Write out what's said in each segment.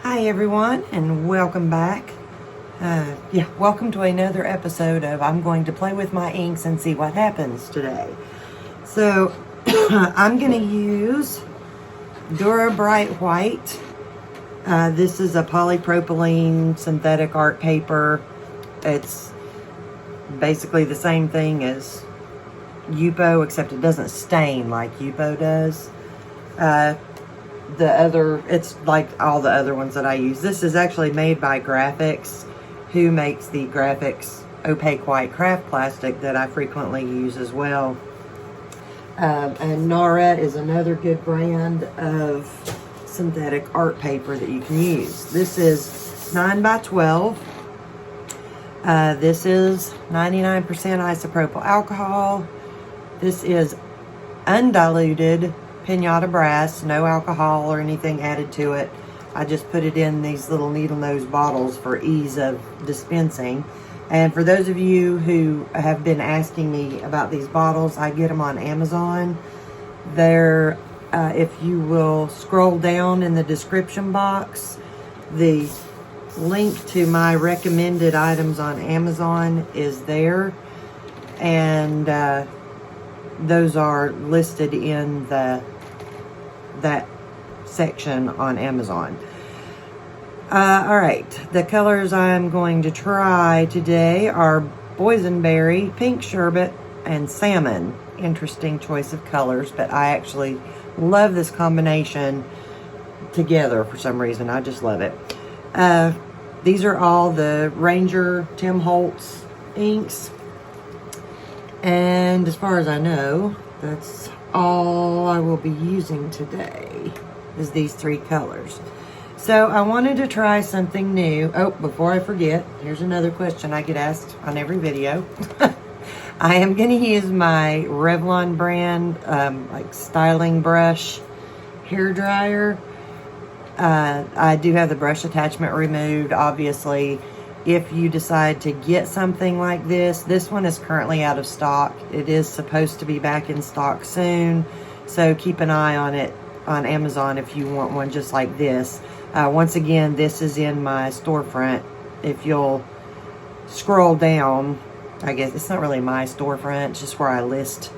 Hi everyone, and welcome back. Welcome to another episode of I'm going to play with my inks and see what happens today. So I'm going to use Dura-Bright White. This is a polypropylene synthetic art paper. It's basically the same thing as Yupo, except it doesn't stain like Yupo does. It's like all the other ones that I use. This is actually made by Grafix, who makes the Grafix opaque white craft plastic that I frequently use as well. And Nara is another good brand of synthetic art paper that you can use. This is 9 by 12. This is 99% isopropyl alcohol. This is undiluted Pinata Brass, no alcohol or anything added to it. I just put it in these little needle nose bottles for ease of dispensing. And for those of you who have been asking me about these bottles, I get them on Amazon. They're, if you will scroll down in the description box, the link to my recommended items on Amazon is there. And those are listed in that section on Amazon. Alright, the colors I'm going to try today are Boysenberry, Pink Sherbet, and Salmon. Interesting choice of colors, but I actually love this combination together for some reason. I just love it. These are all the Ranger Tim Holtz inks. And as far as I know, that's all I will be using today is these three colors. So I wanted to try something new. Oh, before I forget, here's another question I get asked on every video. I am going to use my Revlon brand like styling brush hair dryer. I do have the brush attachment removed, obviously. If you decide to get something like this one is currently out of stock. It is supposed to be back in stock soon, so keep an eye on it on Amazon if you want one just like this. Once again, this is in my storefront. If you'll scroll down, I guess it's not really my storefront, it's just where I list.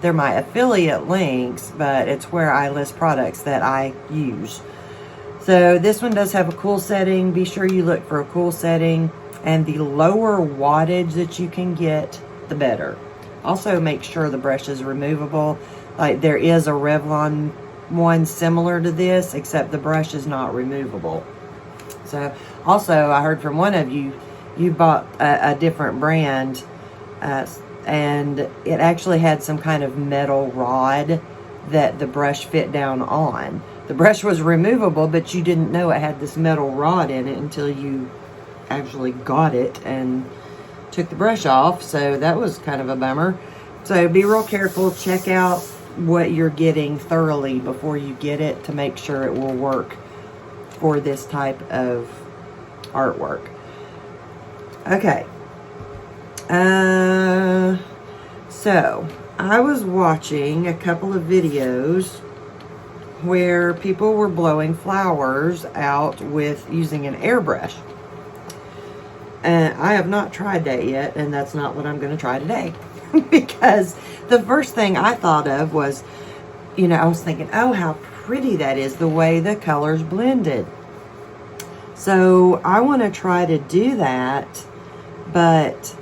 They're my affiliate links, but it's where I list products that I use. So this one does have a cool setting. Be sure you look for a cool setting, and the lower wattage that you can get, the better. Also make sure the brush is removable. Like there is a Revlon one similar to this, except the brush is not removable. So also I heard from one of you, you bought a different brand and it actually had some kind of metal rod that the brush fit down on. The brush was removable, but you didn't know it had this metal rod in it until you actually got it and took the brush off. So that was kind of a bummer. So be real careful. Check out what you're getting thoroughly before you get it to make sure it will work for this type of artwork. Okay. So I was watching a couple of videos where people were blowing flowers out with using an airbrush. And I have not tried that yet, and that's not what I'm going to try today. Because the first thing I thought of was, I was thinking, oh, how pretty that is, the way the colors blended. So I want to try to do that, but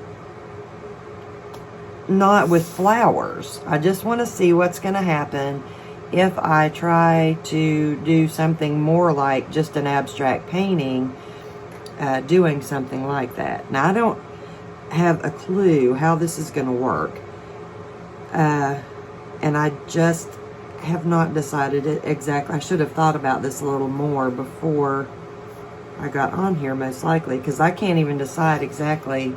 not with flowers. I just want to see what's going to happen if I try to do something more like just an abstract painting, doing something like that. Now, I don't have a clue how this is going to work. And I just have not decided it exactly. I should have thought about this a little more before I got on here, most likely, because I can't even decide exactly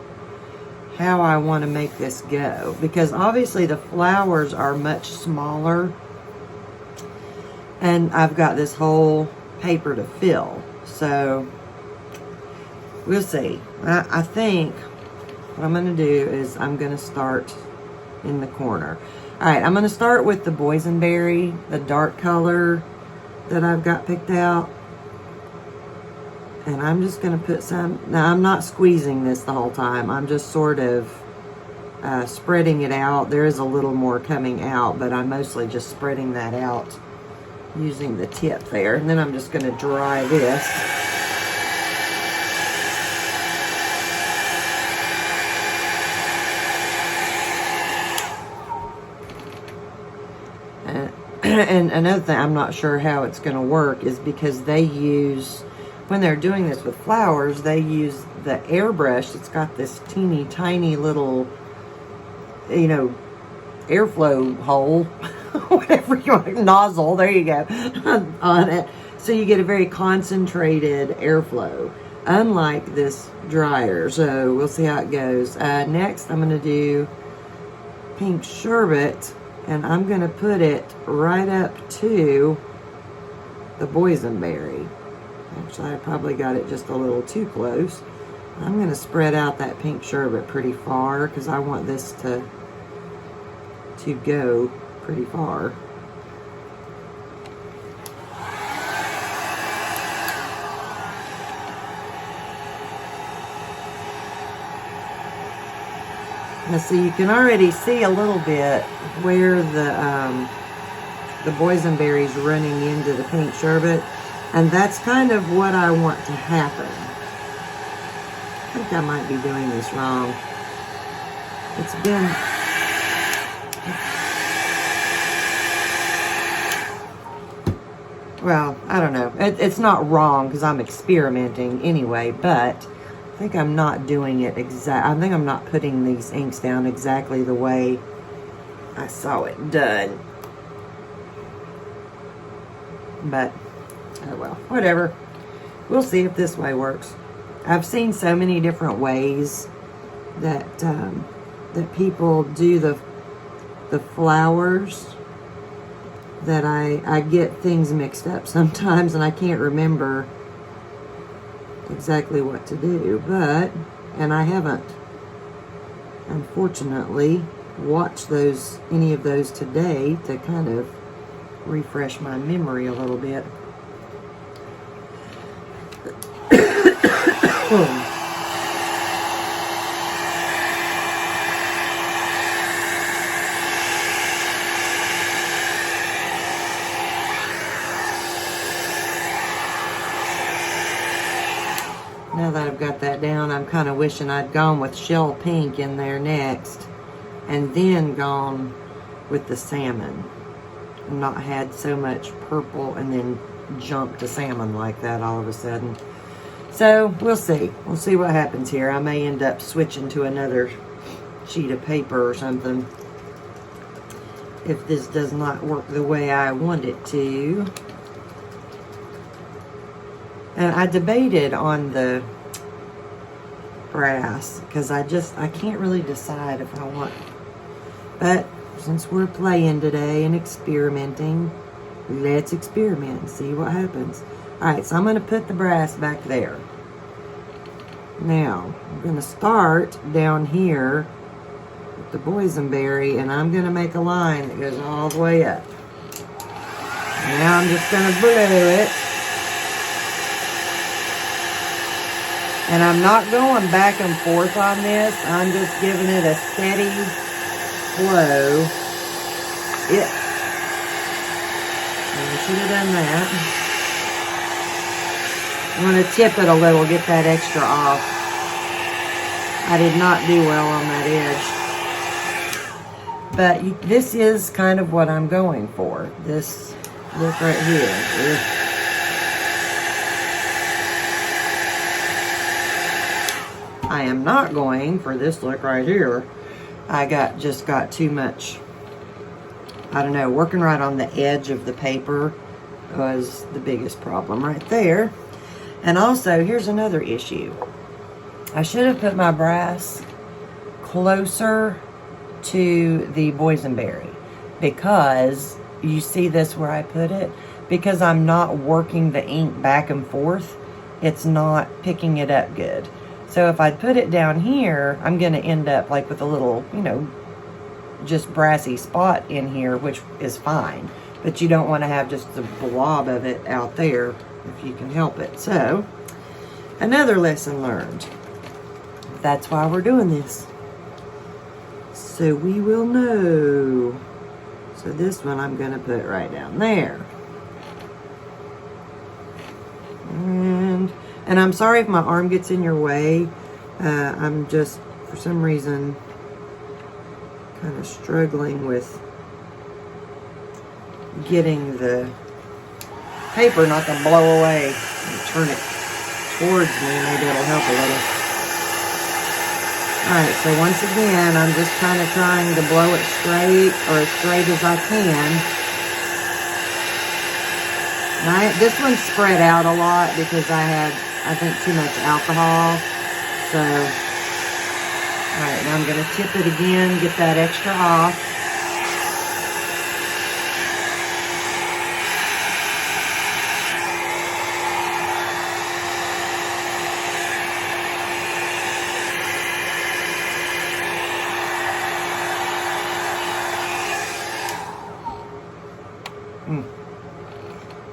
how I want to make this go. Because obviously the flowers are much smaller. And I've got this whole paper to fill. So, we'll see. I think what I'm going to do is I'm going to start in the corner. Alright, I'm going to start with the Boysenberry, the dark color that I've got picked out. And I'm just going to put some, now I'm not squeezing this the whole time. I'm just sort of spreading it out. There is a little more coming out, but I'm mostly just spreading that out using the tip there. And then I'm just going to dry this. And another thing, I'm not sure how it's going to work, is because they use, when they're doing this with flowers, they use the airbrush. It's got this teeny tiny little, you know, airflow hole, whatever you want, nozzle, there you go, on it. So you get a very concentrated airflow, unlike this dryer. So we'll see how it goes. Next, I'm going to do pink sherbet, and I'm going to put it right up to the boysenberry. Actually, I probably got it just a little too close. I'm going to spread out that pink sherbet pretty far because I want this to go pretty far. Now see, you can already see a little bit where the boysenberry's running into the pink sherbet, and that's kind of what I want to happen. I think I might be doing this wrong. It's been... well, I don't know. It's not wrong because I'm experimenting anyway, but I think I'm not doing it I think I'm not putting these inks down exactly the way I saw it done. But, oh well, whatever. We'll see if this way works. I've seen so many different ways that that people do the flowers that I get things mixed up sometimes, and I can't remember exactly what to do. But, and I haven't, unfortunately, watched any of those today to kind of refresh my memory a little bit. Now that I've got that down, I'm kind of wishing I'd gone with shell pink in there next, and then gone with the salmon. Not had so much purple and then jumped to salmon like that all of a sudden. So we'll see. We'll see what happens here. I may end up switching to another sheet of paper or something if this does not work the way I want it to. And I debated on the brass because I can't really decide if I want, but since we're playing today and experimenting, let's experiment and see what happens. Alright, so I'm going to put the brass back there. Now, I'm going to start down here with the boysenberry, and I'm going to make a line that goes all the way up. Now I'm just going to blow it. And I'm not going back and forth on this. I'm just giving it a steady flow. I should have done that. I'm going to tip it a little, get that extra off. I did not do well on that edge. But this is kind of what I'm going for. This look right here. I am not going for this look right here. I just got too much, I don't know, working right on the edge of the paper was the biggest problem right there. And also, here's another issue. I should have put my brass closer to the boysenberry, because you see this where I put it, because I'm not working the ink back and forth, it's not picking it up good. So if I put it down here, I'm going to end up like with a little, you know, just brassy spot in here, which is fine. But you don't want to have just the blob of it out there if you can help it. So Another lesson learned. That's why we're doing this. So we will know. So this one I'm going to put right down there. And I'm sorry if my arm gets in your way. I'm just, for some reason, kind of struggling with getting the paper not to blow away. Turn it towards me, maybe it'll help a little. Alright, so once again, I'm just kind of trying to blow it straight, or as straight as I can. This one's spread out a lot because I had, I think, too much alcohol. So, alright, now I'm going to tip it again, get that extra off.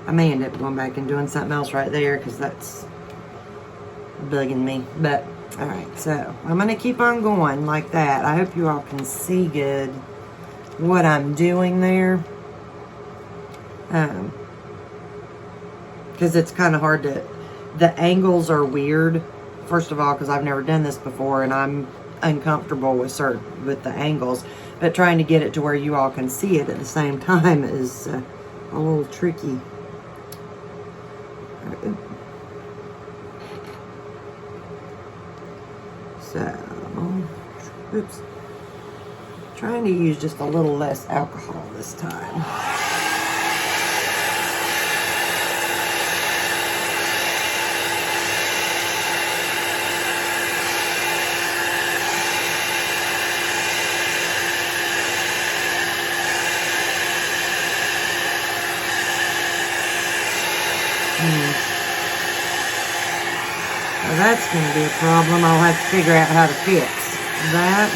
I may end up going back and doing something else right there because that's bugging me. But, alright, so I'm going to keep on going like that. I hope you all can see good what I'm doing there. Because it's kind of hard to, the angles are weird. First of all, because I've never done this before and I'm uncomfortable with the angles. But trying to get it to where you all can see it at the same time is a little tricky. So, oops. Trying to use just a little less alcohol this time. Well, that's going to be a problem. I'll have to figure out how to fix that.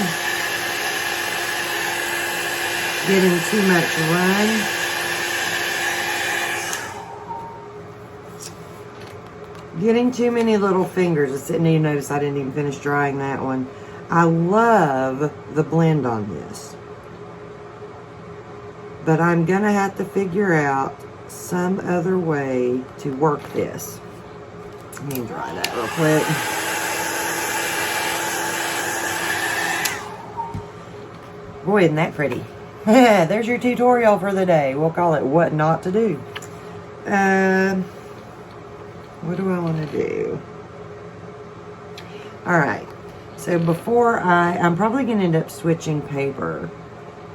Getting too much run. Getting too many little fingers. And you notice I didn't even finish drying that one. I love the blend on this. But I'm going to have to figure out some other way to work this. Let me dry that real quick. Boy, isn't that pretty. There's your tutorial for the day. We'll call it what not to do. What do I want to do? Alright. So before I'm probably going to end up switching paper.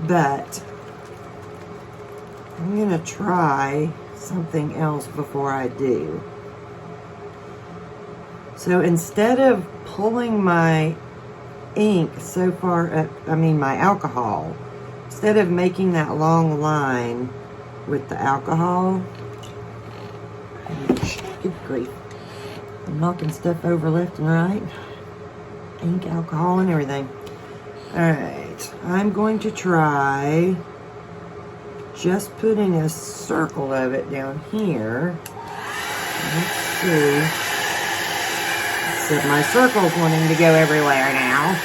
But I'm going to try something else before I do. So instead of pulling my ink so far up, my alcohol, instead of making that long line with the alcohol, good grief, I'm knocking stuff over left and right, ink, alcohol, and everything. Alright, I'm going to try just putting a circle of it down here. Let's see. So my circle's wanting to go everywhere now.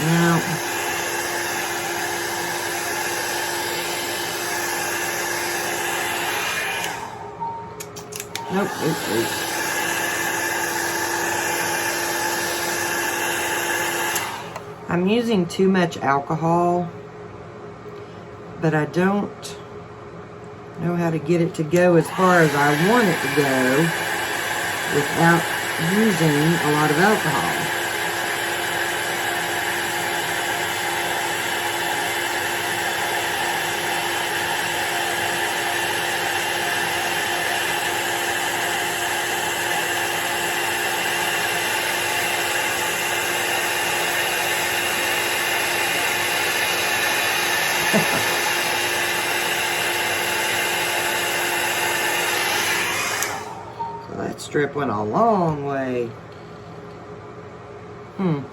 Now, nope. I'm using too much alcohol, but I don't know how to get it to go as far as I want it to go without using a lot of alcohol. strip went a long way. And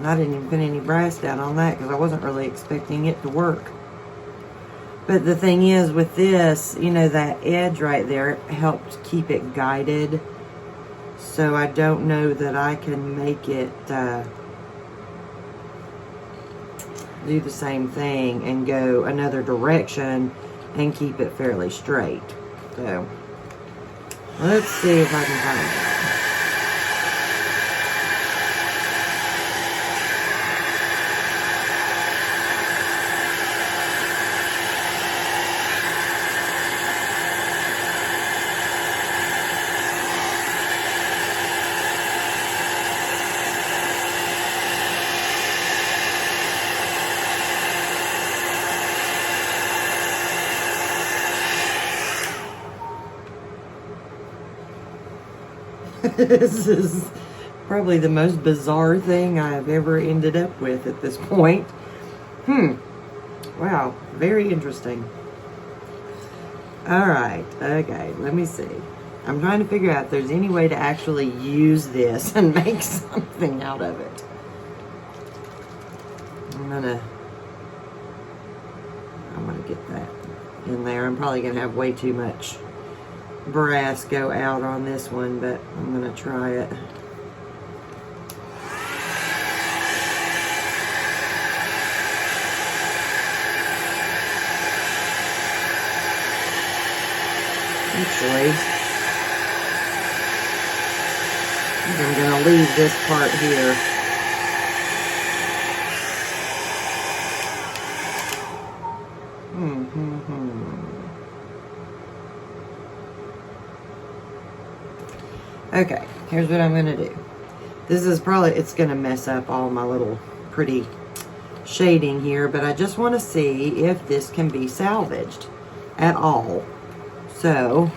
I didn't even put any brass down on that because I wasn't really expecting it to work. But the thing is with this, you know, that edge right there helped keep it guided. So I don't know that I can make it do the same thing and go another direction and keep it fairly straight. So let's see if I can find it. This is probably the most bizarre thing I've ever ended up with at this point. Wow, very interesting. Alright, okay, let me see. I'm trying to figure out if there's any way to actually use this and make something out of it. I'm gonna get that in there. I'm probably gonna have way too much brass go out on this one, but I'm gonna try it. Actually, I'm gonna leave this part here. Okay, here's what I'm gonna do. This is probably, it's gonna mess up all my little pretty shading here, but I just want to see if this can be salvaged at all. So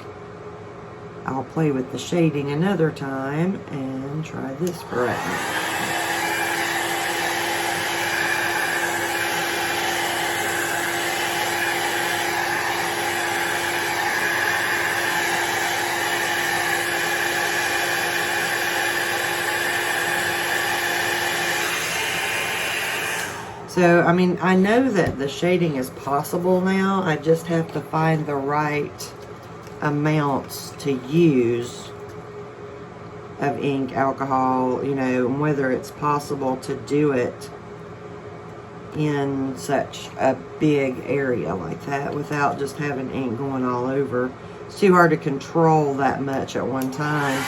I'll play with the shading another time and try this for right now. So, I mean, I know that the shading is possible now. I just have to find the right amounts to use of ink, alcohol, you know, and whether it's possible to do it in such a big area like that without just having ink going all over. It's too hard to control that much at one time.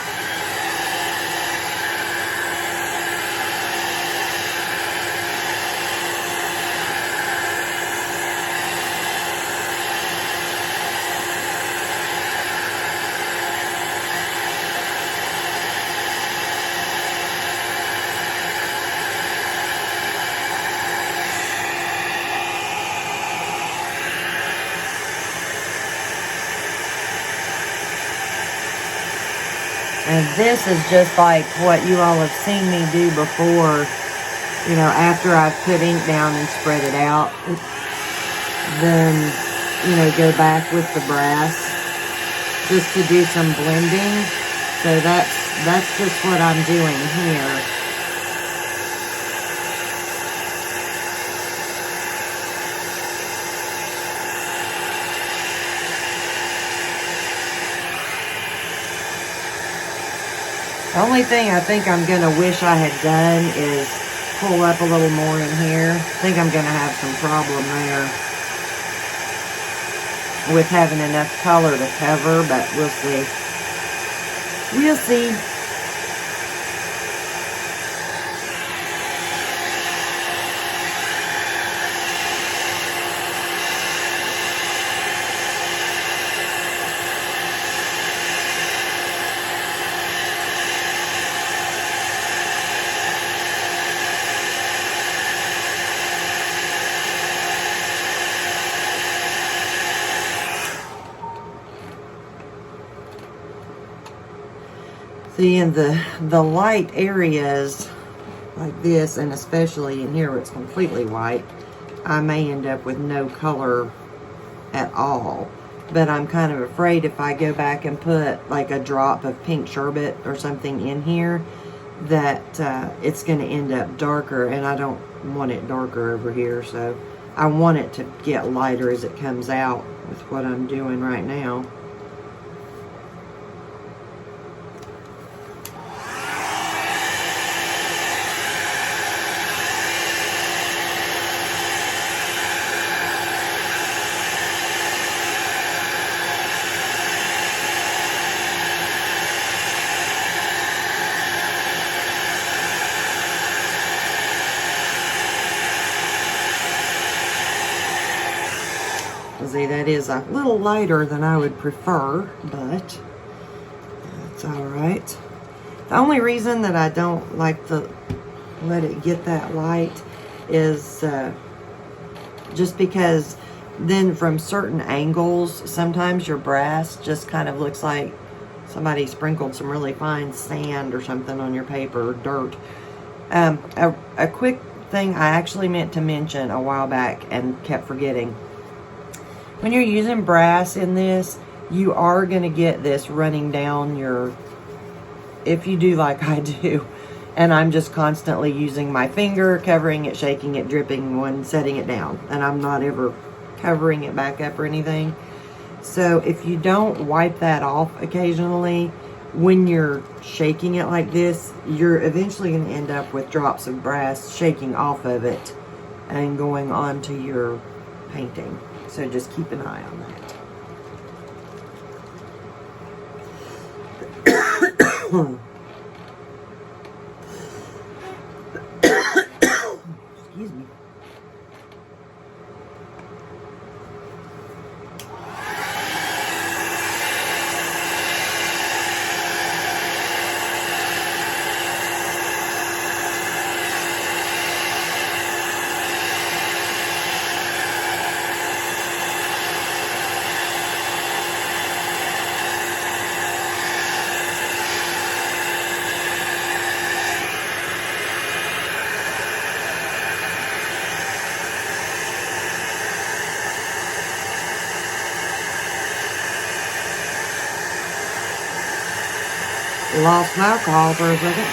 And this is just like what you all have seen me do before, you know, after I've put ink down and spread it out. Then, you know, go back with the brass just to do some blending. So that's just what I'm doing here. The only thing I think I'm going to wish I had done is pull up a little more in here. I think I'm going to have some problem there with having enough color to cover, but we'll see. We'll see. See, in the light areas like this, and especially in here where it's completely white, I may end up with no color at all. but I'm kind of afraid if I go back and put like a drop of pink sherbet or something in here, that it's going to end up darker, and I don't want it darker over here, so I want it to get lighter as it comes out with what I'm doing right now. See, that is a little lighter than I would prefer, but that's all right. The only reason that I don't like to let it get that light is just because then from certain angles, sometimes your brass just kind of looks like somebody sprinkled some really fine sand or something on your paper, or dirt. A quick thing I actually meant to mention a while back and kept forgetting. When you're using brass in this, you are going to get this running down your, if you do like I do, and I'm just constantly using my finger, covering it, shaking it, dripping one, setting it down, and I'm not ever covering it back up or anything. So if you don't wipe that off occasionally, when you're shaking it like this, you're eventually going to end up with drops of brass shaking off of it and going onto your painting. So just keep an eye on that. Excuse me. Lost my alcohol for a second.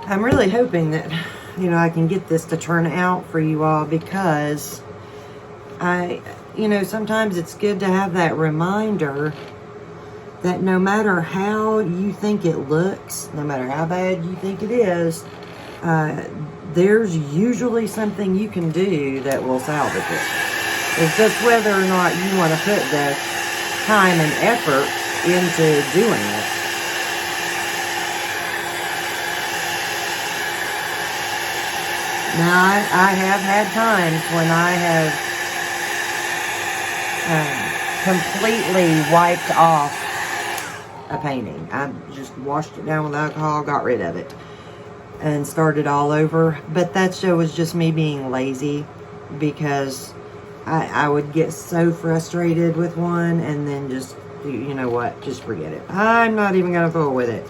I'm really hoping that, I can get this to turn out for you all, because sometimes it's good to have that reminder that no matter how you think it looks, no matter how bad you think it is, there's usually something you can do that will salvage it. It's just whether or not you want to put the time and effort into doing it. Now, I have had times when I have completely wiped off a painting. I just washed it down with alcohol, got rid of it, and started all over. But that show was just me being lazy, because I would get so frustrated with one and then just, just forget it. I'm not even going to fool with it,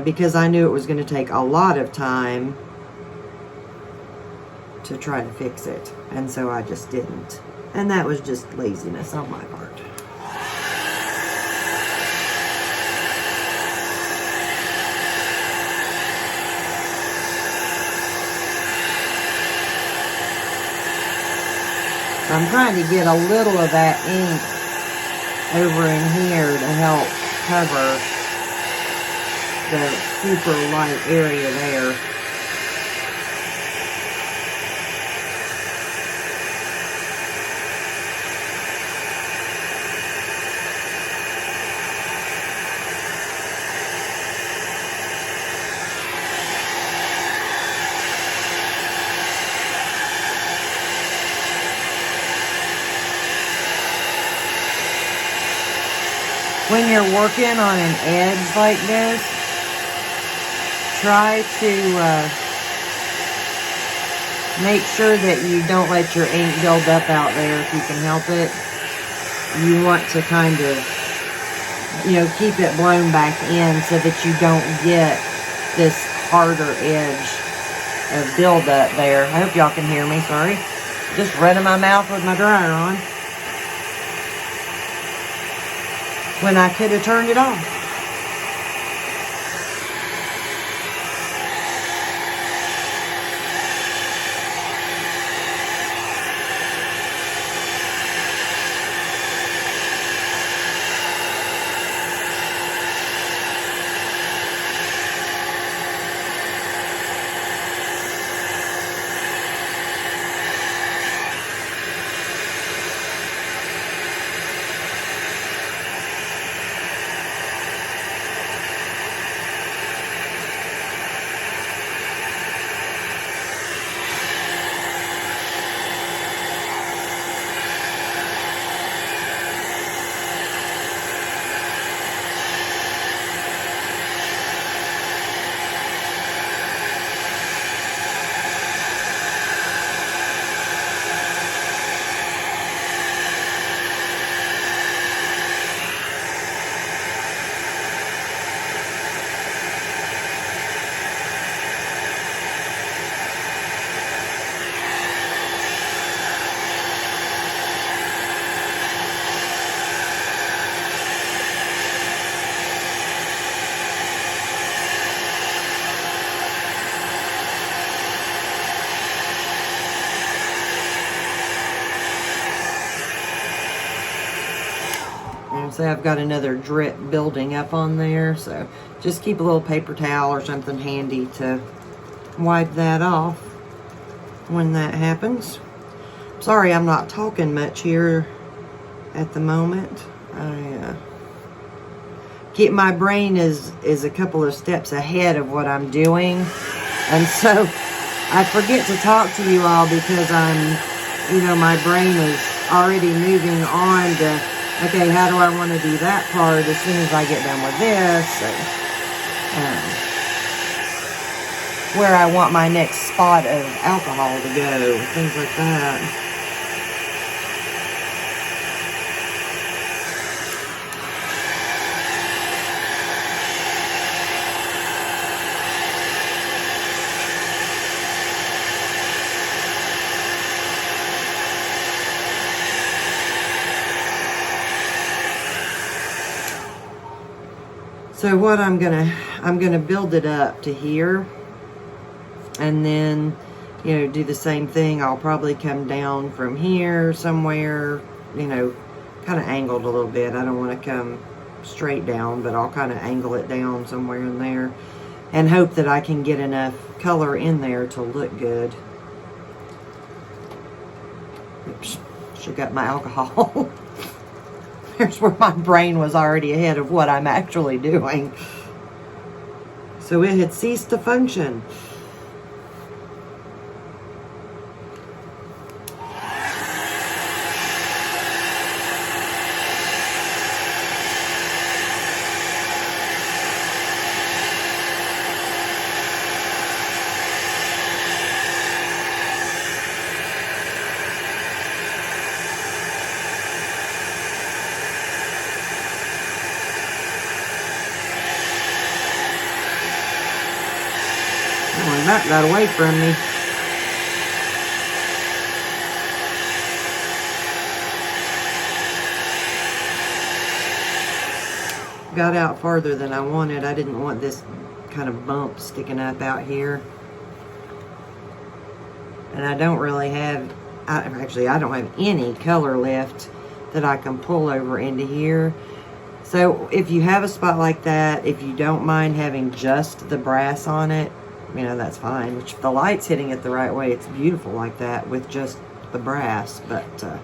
because I knew it was going to take a lot of time to try to fix it, and so I just didn't. And that was just laziness on my part. I'm trying to get a little of that ink over in here to help cover the super light area there. When you're working on an edge like this, try to Make sure that you don't let your ink build up out there if you can help it. You want to kind of, you know, keep it blown back in so that you don't get this harder edge of buildup there. I hope y'all can hear me, sorry. Just running my mouth with my dryer on. When I could have turned it off. So I've got another drip building up on there, so just keep a little paper towel or something handy to wipe that off when that happens. Sorry I'm not talking much here at the moment. My brain is a couple of steps ahead of what I'm doing, and so I forget to talk to you all because my brain is already moving on to, okay, how do I want to do that part as soon as I get done with this? And, where I want my next spot of alcohol to go, things like that. So what I'm gonna build it up to here, and then, do the same thing. I'll probably come down from here somewhere, kind of angled a little bit. I don't want to come straight down, but I'll kind of angle it down somewhere in there and hope that I can get enough color in there to look good. Oops, should got my alcohol. There's where my brain was already ahead of what I'm actually doing. So it had ceased to function. That got away from me. Got out farther than I wanted. I didn't want this kind of bump sticking up out here. And I don't really have, actually I don't have any color left that I can pull over into here. So if you have a spot like that, if you don't mind having just the brass on it, that's fine. Which, if the light's hitting it the right way, it's beautiful like that with just the brass. But, I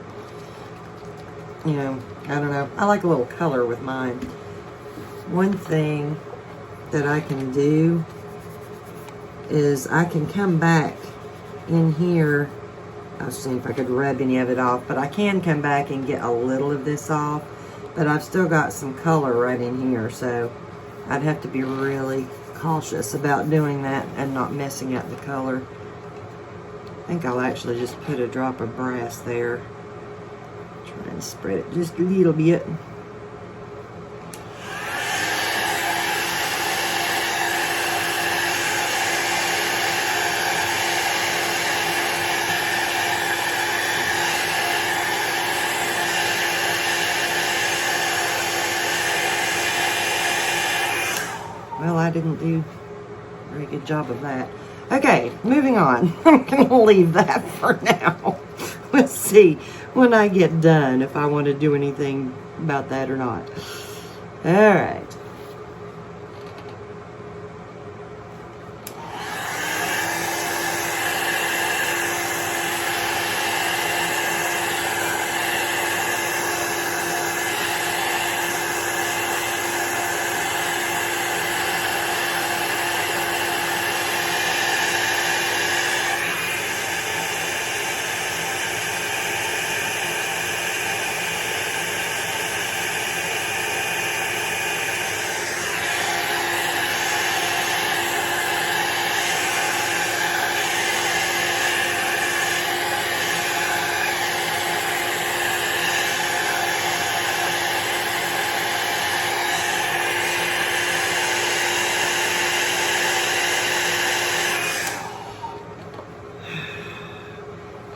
don't know. I like a little color with mine. One thing that I can do is I can come back in here. I was seeing if I could rub any of it off. But I can come back and get a little of this off. But I've still got some color right in here. So I'd have to be really cautious about doing that and not messing up the color. I think I'll actually just put a drop of brass there. Try and spread it just a little bit. Well, I didn't do a very good job of that. Okay, moving on. I'm going to leave that for now. Let's see when I get done if I want to do anything about that or not. All right.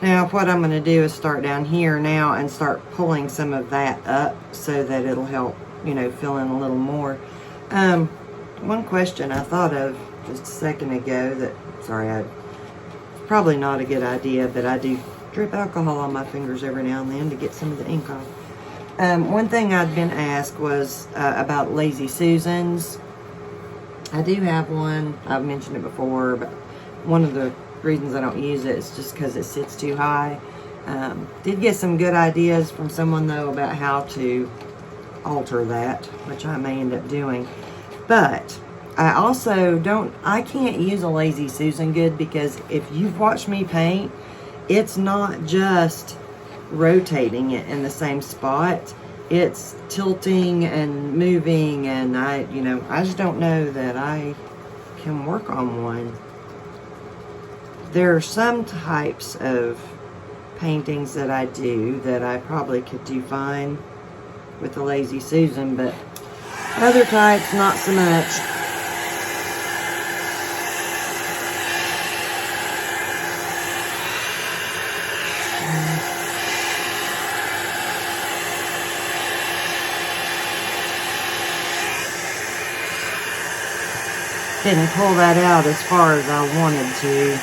Now what I'm going to do is start down here now and start pulling some of that up so that it'll help, you know, fill in a little more. One question I thought of just a second ago that, sorry, it's probably not a good idea, but I do drip alcohol on my fingers every now and then to get some of the ink off. One thing I'd been asked was about Lazy Susans. I do have one. I've mentioned it before, but one of the reasons I don't use it is just because it sits too high. Did get some good ideas from someone though about how to alter that, which I may end up doing. But I also I can't use a Lazy Susan good because if you've watched me paint, it's not just rotating it in the same spot. It's tilting and moving, and I just don't know that I can work on one. There are some types of paintings that I do that I probably could do fine with the Lazy Susan, but other types not so much. Didn't pull that out as far as I wanted to.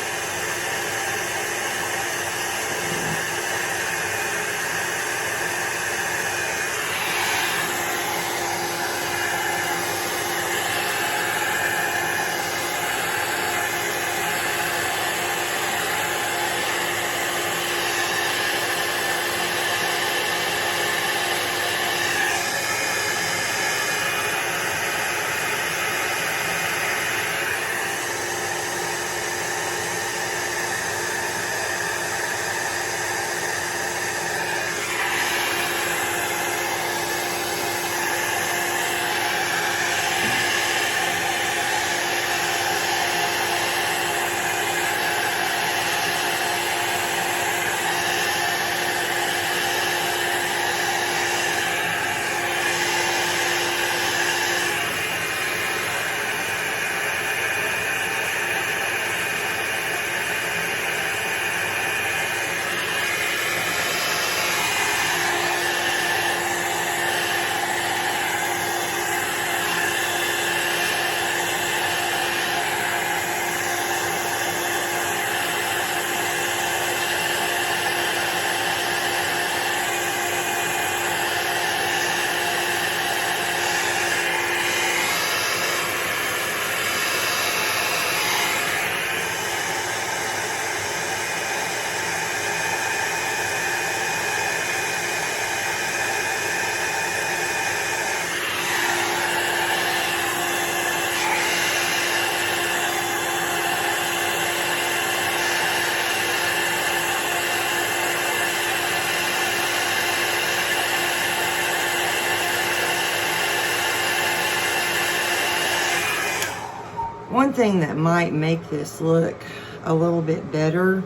One thing that might make this look a little bit better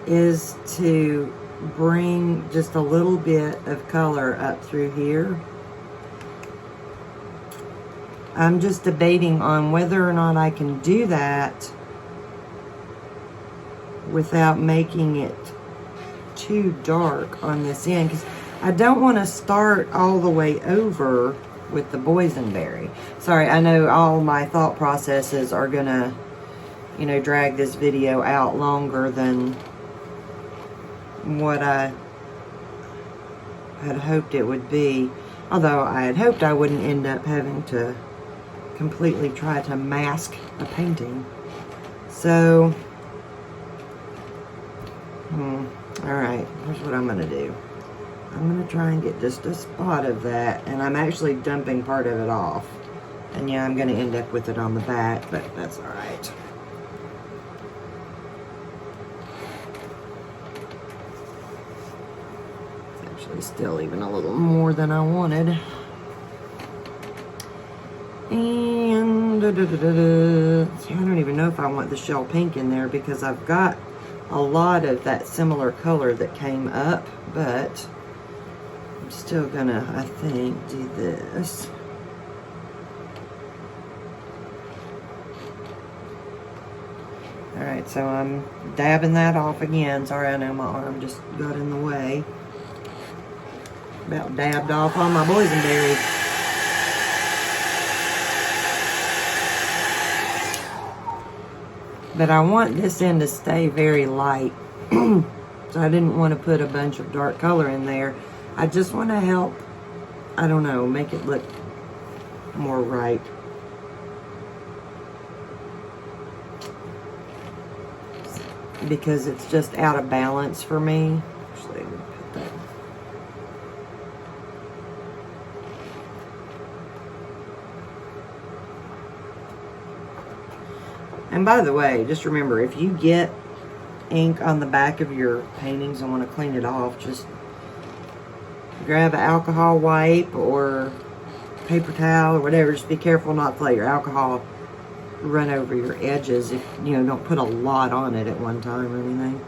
is to bring just a little bit of color up through here. I'm just debating on whether or not I can do that without making it too dark on this end, because I don't want to start all the way over with the boysenberry. Sorry, I know all my thought processes are gonna, you know, drag this video out longer than what I had hoped it would be. Although I had hoped I wouldn't end up having to completely try to mask a painting. So, alright, here's what I'm gonna do. I'm gonna try and get just a spot of that, and I'm actually dumping part of it off. And yeah, I'm gonna end up with it on the back, but that's alright. It's actually still even a little more than I wanted. And see, I don't even know if I want the shell pink in there, because I've got a lot of that similar color that came up, but I'm still gonna, I think, do this. Alright, so I'm dabbing that off again. Sorry, I know my arm just got in the way. About dabbed off on my boysenberry. But I want this end to stay very light. So I didn't want to put a bunch of dark color in there. I just want to help, I don't know, make it look more right. Because it's just out of balance for me. Actually, I'm gonna put that. And by the way, just remember, if you get ink on the back of your paintings and want to clean it off, just grab an alcohol wipe or paper towel or whatever. Just be careful not to let your alcohol run over your edges. If you know, don't put a lot on it at one time or anything.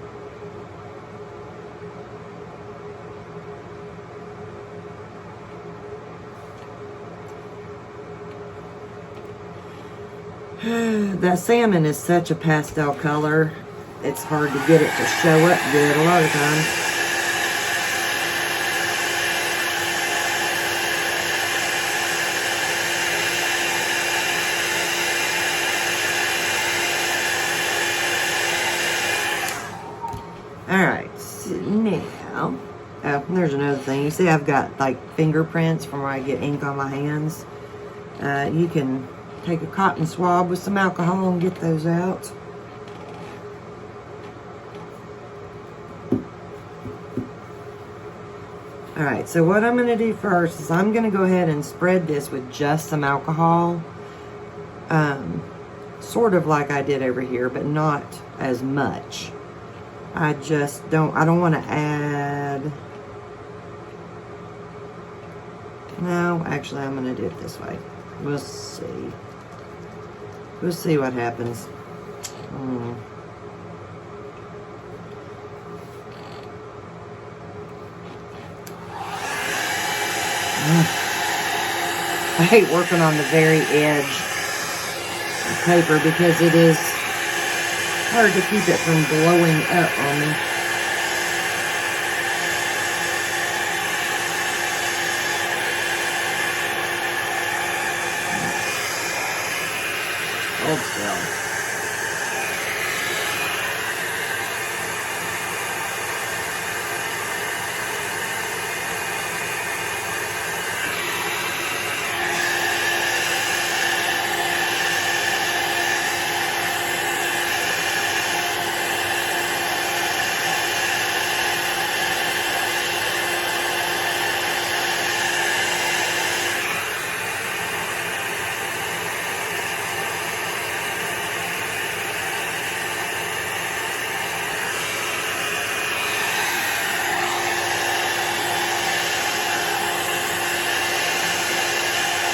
That salmon is such a pastel color, it's hard to get it to show up good a lot of times. Alright, so now, oh, there's another thing. You see I've got like fingerprints from where I get ink on my hands. You can take a cotton swab with some alcohol and get those out. Alright, so what I'm going to do first is I'm going to go ahead and spread this with just some alcohol. Sort of like I did over here, but not as much. I don't want to add... No, actually I'm going to do it this way. We'll see. We'll see what happens. I hate working on the very edge of paper because it is hard to keep it from blowing up on me. Hold still.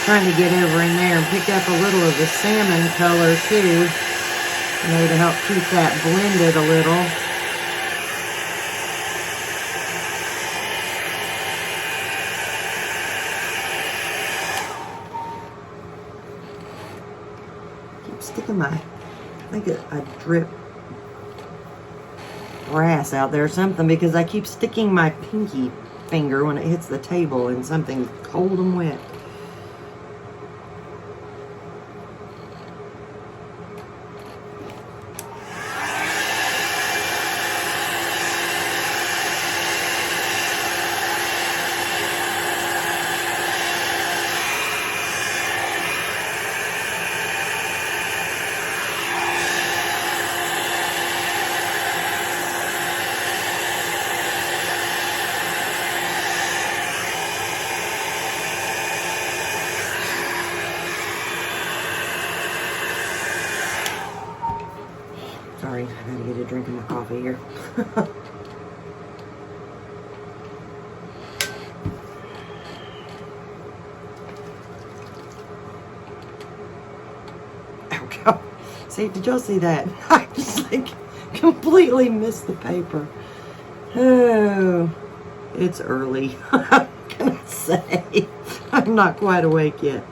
Trying to get over in there and pick up a little of the salmon color too, you know, to help keep that blended a little. something I think I drip brass out there or something, because I keep sticking my pinky finger when it hits the table in something cold and wet. Sorry, I gotta get a drink of my coffee here. Oh God. See, did y'all see that? I just like completely missed the paper. Oh, it's early. What can I say? I'm not quite awake yet.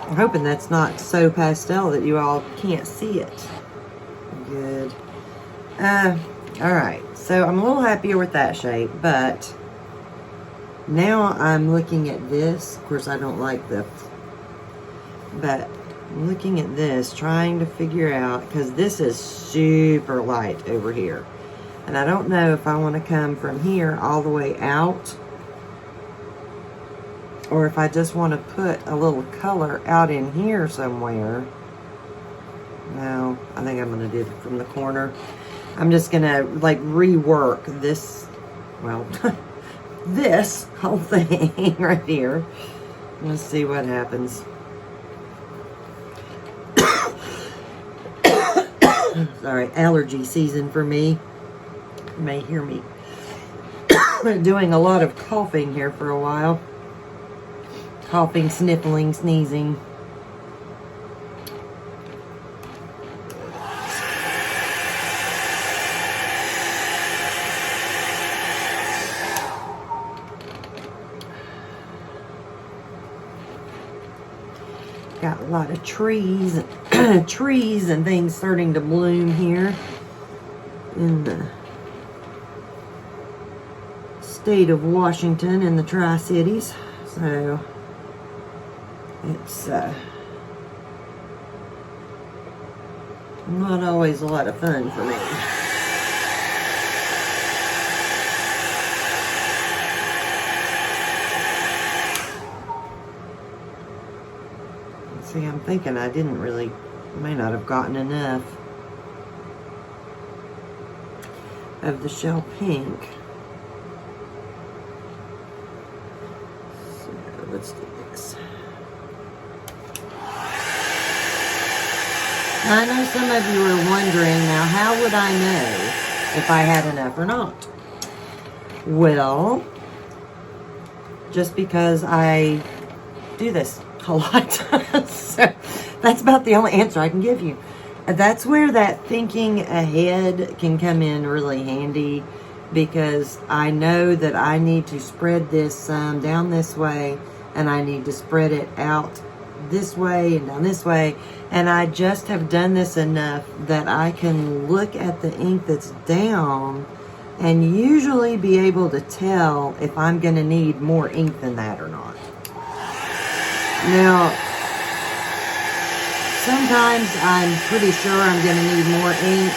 I'm hoping that's not so pastel that you all can't see it. Good. Alright, so I'm a little happier with that shape, but now I'm looking at this. Of course, I don't like this, but I'm looking at this, trying to figure out, because this is super light over here. And I don't know if I want to come from here all the way out, or if I just want to put a little color out in here somewhere. No, I think I'm going to do it from the corner. I'm just going to like rework this, well, this whole thing right here. Let's see what happens. Sorry, allergy season for me. You may hear me doing a lot of coughing here for a while. Coughing, sniffling, sneezing. Got a lot of trees, trees and things starting to bloom here in the state of Washington in the Tri-Cities. So it's not always a lot of fun for me. See, I'm thinking I didn't really, may not have gotten enough of the shell pink. So let's do this. Now, I know some of you are wondering, now how would I know if I had enough or not? Well, just because I do this a lot. So that's about the only answer I can give you. That's where that thinking ahead can come in really handy, because I know that I need to spread this down this way, and I need to spread it out this way and down this way, and I just have done this enough that I can look at the ink that's down and usually be able to tell if I'm going to need more ink than that or not. Now, sometimes I'm pretty sure I'm going to need more ink,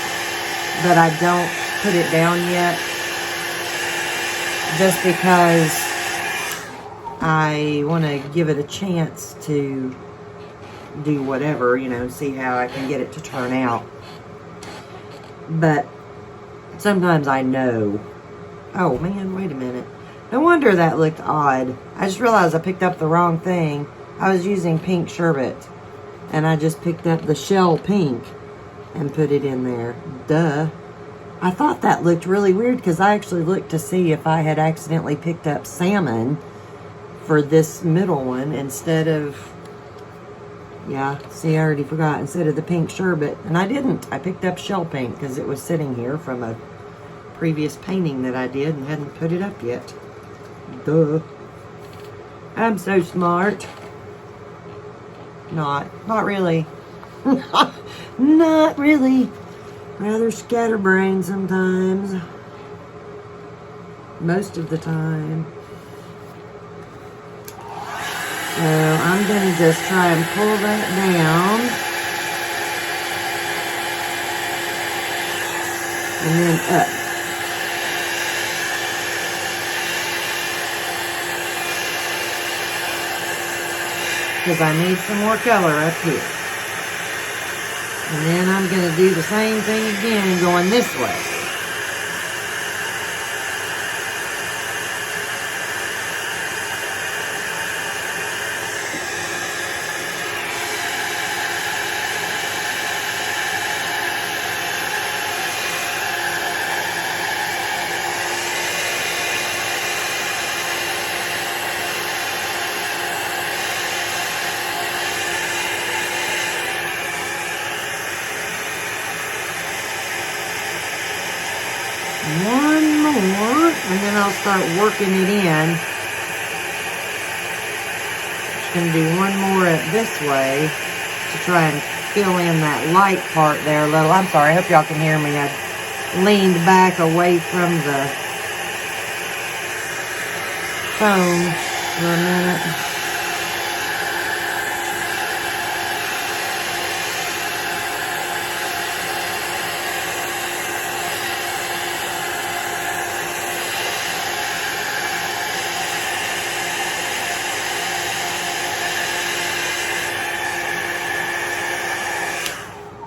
but I don't put it down yet, just because I want to give it a chance to do whatever, you know, see how I can get it to turn out. But sometimes I know, oh man, wait a minute. No wonder that looked odd. I just realized I picked up the wrong thing. I was using pink sherbet, and I just picked up the shell pink and put it in there. Duh. I thought that looked really weird because I actually looked to see if I had accidentally picked up salmon for this middle one instead of, yeah, see, I already forgot, instead of the pink sherbet. And I didn't. I picked up shell pink because it was sitting here from a previous painting that I did and hadn't put it up yet. Duh. I'm so smart. Not really. Not really. Rather scatterbrained sometimes. Most of the time. So I'm going to just try and pull that down. And then up. Because I need some more color up here. And then I'm going to do the same thing again going this way. One more, and then I'll start working it in. Just going to do one more this way to try and fill in that light part there a little. I'm sorry, I hope y'all can hear me. I leaned back away from the phone for a minute.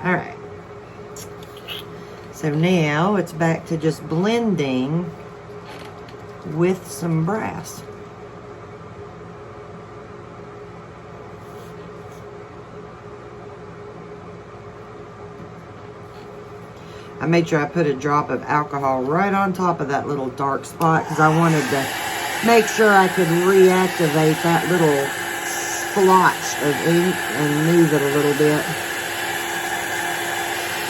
Alright, so now it's back to just blending with some brass. I made sure I put a drop of alcohol right on top of that little dark spot because I wanted to make sure I could reactivate that little splotch of ink and move it a little bit.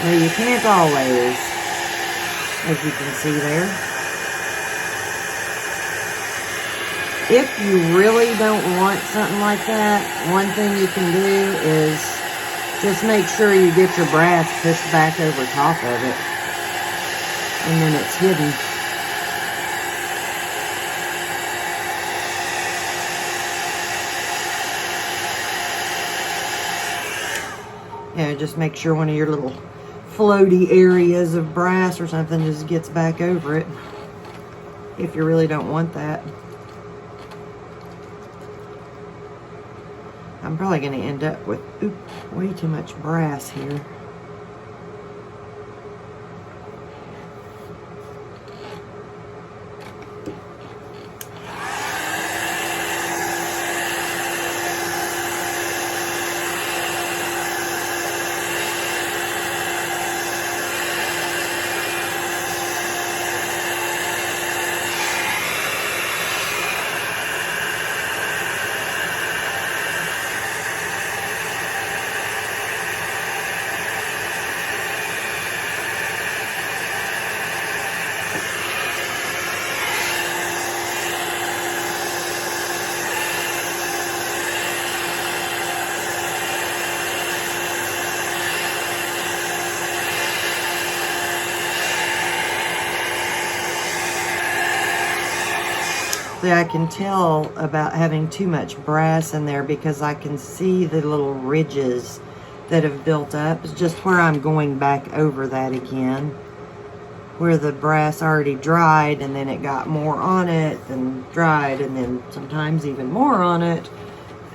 Now you can't always, as you can see there. If you really don't want something like that, one thing you can do is just make sure you get your brass pushed back over top of it. And then it's hidden. Yeah, just make sure one of your little floaty areas of brass or something just gets back over it if you really don't want that. I'm probably going to end up with way too much brass here. See, I can tell about having too much brass in there because I can see the little ridges that have built up. It's just where I'm going back over that again where the brass already dried and then it got more on it and dried and then sometimes even more on it.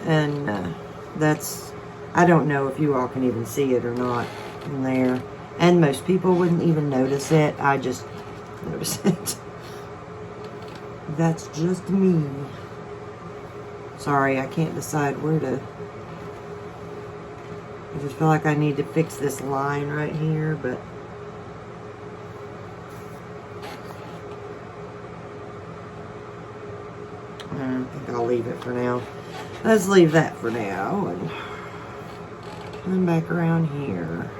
And that's, I don't know if you all can even see it or not in there. And most people wouldn't even notice it. I just notice it. That's just me. Sorry, I can't decide where to. I just feel like I need to fix this line right here, but I think I'll leave it for now. Let's leave that for now and come back around here.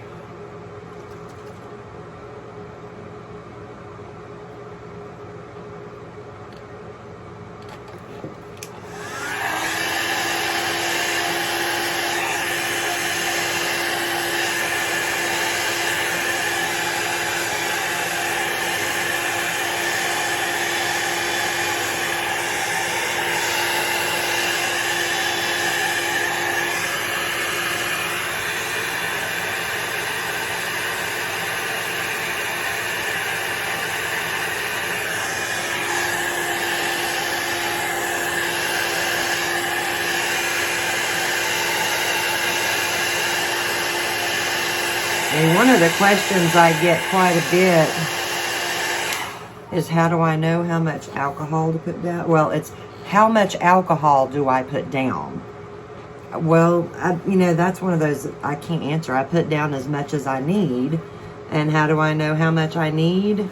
One of the questions I get quite a bit is, how do I know how much alcohol to put down? Well, it's how much alcohol do I put down? Well, you know, that's one of those I can't answer. I put down as much as I need. And how do I know how much I need?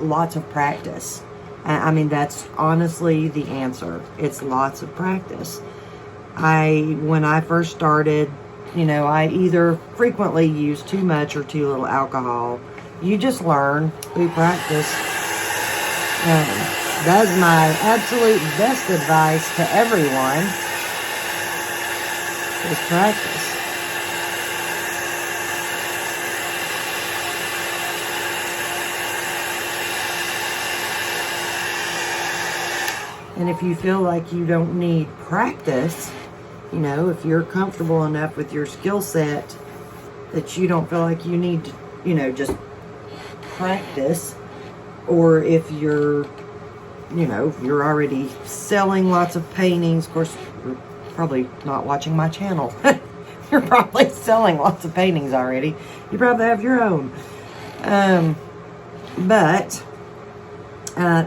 Lots of practice. I mean, that's honestly the answer. It's lots of practice. When I first started, you know, I either frequently use too much or too little alcohol. You just learn through practice. That's my absolute best advice to everyone, is practice. And if you feel like you don't need practice, you know, if you're comfortable enough with your skill set that you don't feel like you need to, you know, just practice, or if you're, you know, if you're already selling lots of paintings, of course, you're probably not watching my channel. You're probably selling lots of paintings already. You probably have your own. But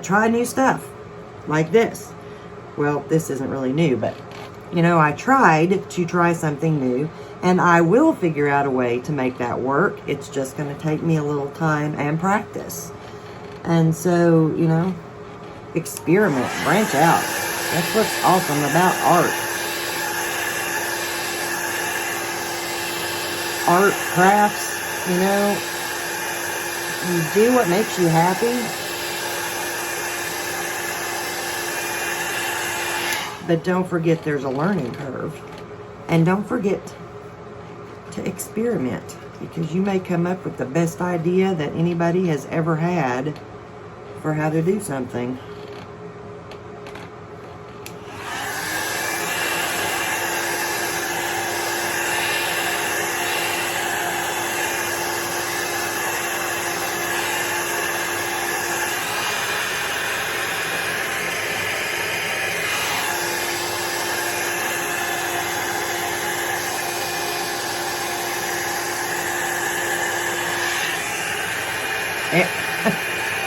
try new stuff like this. Well, this isn't really new, but you know, I tried to try something new, and I will figure out a way to make that work. It's just going to take me a little time and practice. And so, you know, experiment, branch out. That's what's awesome about art. Art, crafts, you know, you do what makes you happy. But don't forget there's a learning curve. And don't forget to experiment, because you may come up with the best idea that anybody has ever had for how to do something.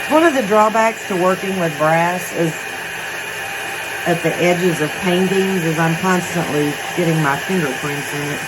One of the drawbacks to working with brass is at the edges of paintings is I'm constantly getting my fingerprints in it.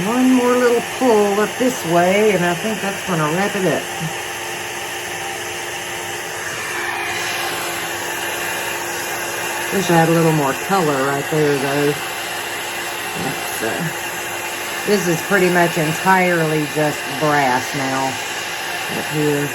One more little pull up this way, and I think that's going to wrap it up. Wish I had a little more color right there, though. This is pretty much entirely just brass now up here.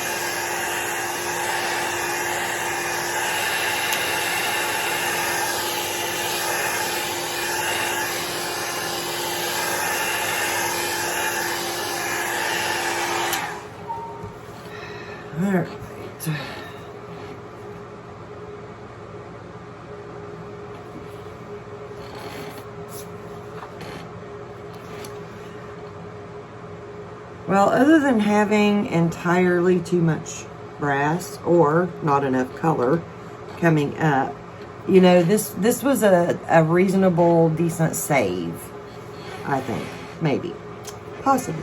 Well, other than having entirely too much brass or not enough color coming up, you know, this was a reasonable, decent save, I think. Maybe. Possibly.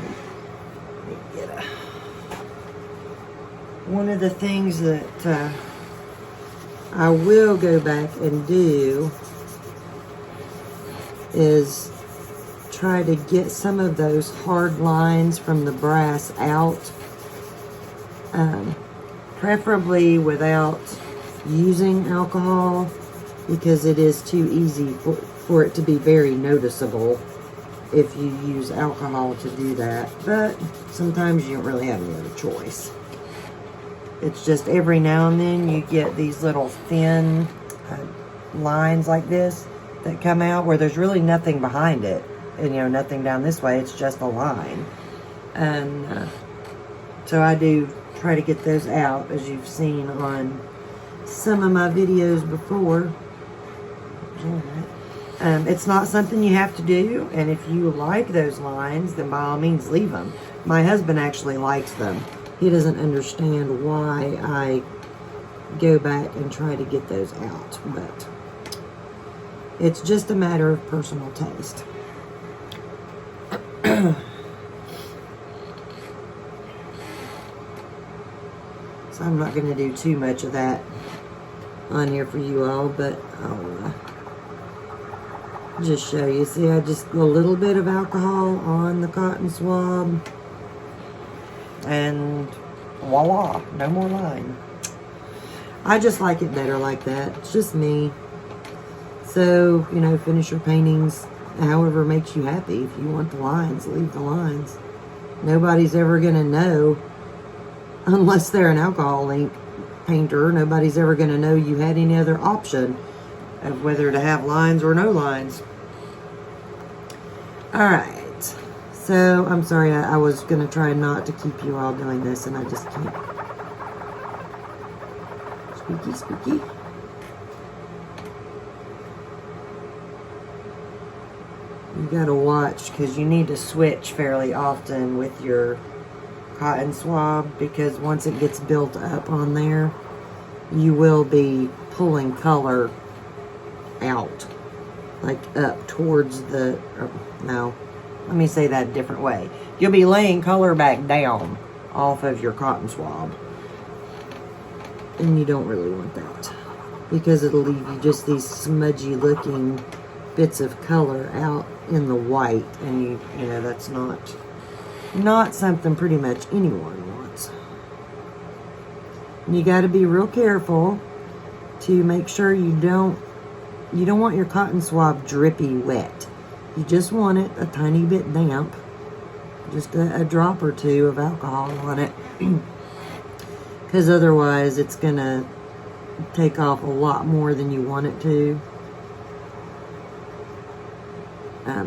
One of the things that I will go back and do is try to get some of those hard lines from the brass out, preferably without using alcohol, because it is too easy for it to be very noticeable if you use alcohol to do that. But sometimes you don't really have any other choice. It's just every now and then you get these little thin lines like this that come out where there's really nothing behind it. And, you know, nothing down this way. It's just a line. And so I do try to get those out, as you've seen on some of my videos before. It's not something you have to do. And if you like those lines, then by all means leave them. My husband actually likes them. He doesn't understand why I go back and try to get those out, but it's just a matter of personal taste. So I'm not going to do too much of that on here for you all, but I'll just show you. See, I just a little bit of alcohol on the cotton swab. And voila, no more line. I just like it better like that. It's just me. So, you know, finish your paintings however makes you happy. If you want the lines, leave the lines. Nobody's ever going to know, unless they're an alcohol ink painter, nobody's ever going to know you had any other option of whether to have lines or no lines. Alright. So, I'm sorry, I was going to try not to keep you all doing this, and I just can't. Spooky, spooky. You got to watch, because you need to switch fairly often with your cotton swab, because once it gets built up on there, you will be pulling color out, like up towards the, no. Let me say that a different way. You'll be laying color back down off of your cotton swab. And you don't really want that, because it'll leave you just these smudgy looking bits of color out in the white. And you know, that's not something pretty much anyone wants. And you got to be real careful to make sure you don't want your cotton swab drippy wet. You just want it a tiny bit damp, just a drop or two of alcohol on it, because otherwise it's going to take off a lot more than you want it to.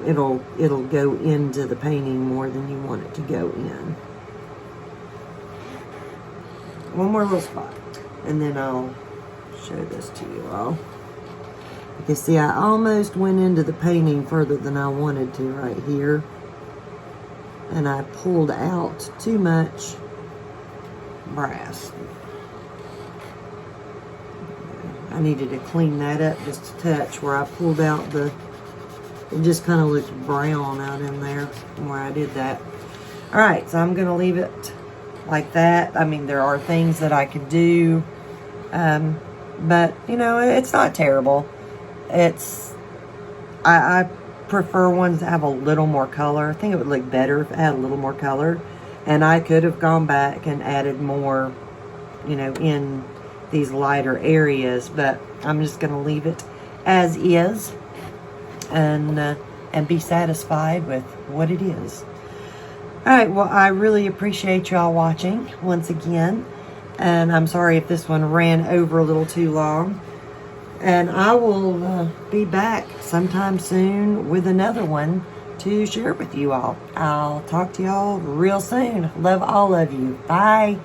It'll go into the painting more than you want it to go in. One more little spot, and then I'll show this to you all. You can see I almost went into the painting further than I wanted to right here. And I pulled out too much brass. I needed to clean that up just a touch where I pulled out it just kind of looked brown out in there where I did that. Alright, so I'm going to leave it like that. I mean, there are things that I could do. But, you know, it's not terrible. I prefer ones that have a little more color. I think it would look better if it had a little more color. And I could have gone back and added more, you know, in these lighter areas. But I'm just going to leave it as is. And be satisfied with what it is. Alright, well, I really appreciate y'all watching once again. And I'm sorry if this one ran over a little too long. And I will be back sometime soon with another one to share with you all. I'll talk to y'all real soon. Love all of you. Bye.